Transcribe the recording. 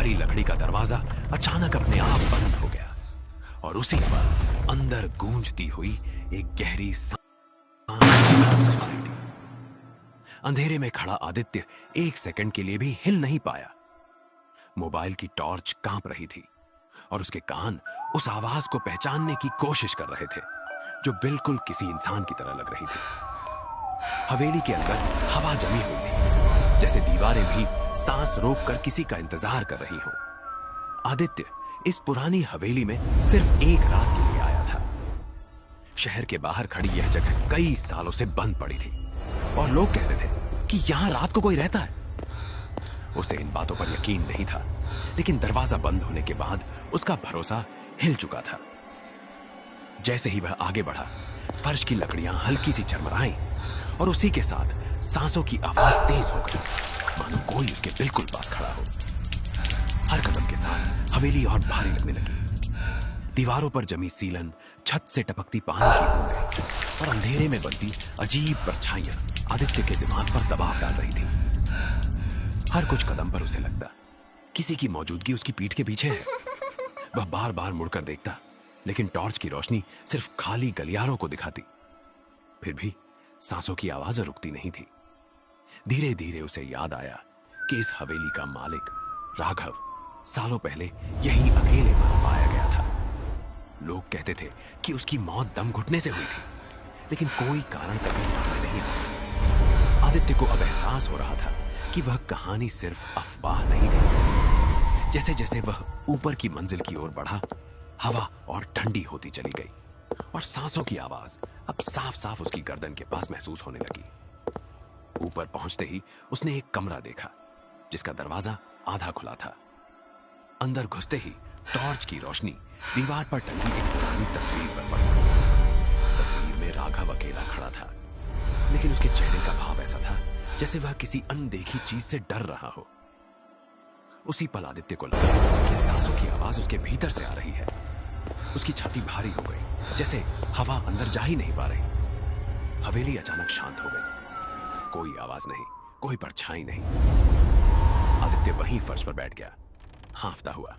भारी लकड़ी का दरवाजा अचानक अपने आप बंद हो गया और उसी पर अंदर गूंजती हुई एक गहरी सांस सुनाई दी। अंधेरे में खड़ा आदित्य एक सेकंड के लिए भी हिल नहीं पाया। मोबाइल की टॉर्च कांप रही थी और उसके कान उस आवाज को पहचानने की कोशिश कर रहे थे जो बिल्कुल किसी इंसान की तरह लग रही थी। हवेली के अंदर हवा जमी हुई थी, जैसे दीवारें भी सांस रोककर किसी का इंतजार कर रही हो। आदित्य इस पुरानी हवेली में सिर्फ एक रात के लिए आया था। शहर के बाहर खड़ी यह जगह कई सालों से बंद पड़ी थी और लोग कहते थे कि यहां रात को कोई रहता है। उसे इन बातों पर यकीन नहीं था, लेकिन दरवाजा बंद होने के बाद उसका भरोसा हिल चुका था। जैसे ही वह आगे बढ़ा, फर्श की लकड़ियां हल्की सी झरमराई और उसी के साथ सांसों की आवाज तेज हो गई, मानो कोई उसके बिल्कुल पास खड़ा हो। हर कदम के साथ हवेली और भारी लगने लगी। दीवारों पर जमी सीलन, छत से टपकती पानी की बूंदें और अंधेरे में बनती अजीब परछाइयां आदित्य के दिमाग पर दबाव डाल रही थी। हर कुछ कदम पर उसे लगता किसी की मौजूदगी उसकी पीठ के पीछे है। वह बार बार मुड़कर देखता, लेकिन टॉर्च की रोशनी सिर्फ खाली गलियारों को दिखाती। फिर भी सांसों की आवाज रुकती नहीं थी। धीरे धीरे उसे याद आया कि इस हवेली का मालिक राघव सालों पहले यही अकेले मर पाया गया था। लोग कहते थे कि उसकी मौत दम घुटने से हुई थी, लेकिन कोई कारण कभी सामने नहीं आया। आदित्य को अब एहसास हो रहा था कि वह कहानी सिर्फ अफवाह नहीं रही। जैसे जैसे वह ऊपर की मंजिल की ओर बढ़ा, हवा और ठंडी होती चली गई और सांसों की आवाज अब साफ साफ उसकी गर्दन के पास महसूस होने लगी। ऊपर पहुंचते ही उसने एक कमरा देखा जिसका दरवाजा आधा खुला था। अंदर घुसते ही टॉर्च की रोशनी दीवार पर टंगी एक पुरानी तस्वीर पर पड़ी। तस्वीर में राघव अकेला खड़ा था, लेकिन उसके चेहरे का भाव ऐसा था जैसे वह किसी अनदेखी चीज से डर रहा हो। उसी पल आदित्य को लगा कि सांसों की आवाज उसके भीतर से आ रही है। उसकी छाती भारी हो गई, जैसे हवा अंदर जा ही नहीं पा रही। हवेली अचानक शांत हो गई। कोई आवाज नहीं, कोई परछाई नहीं। आदित्य वहीं फर्श पर बैठ गया, हांफता हुआ।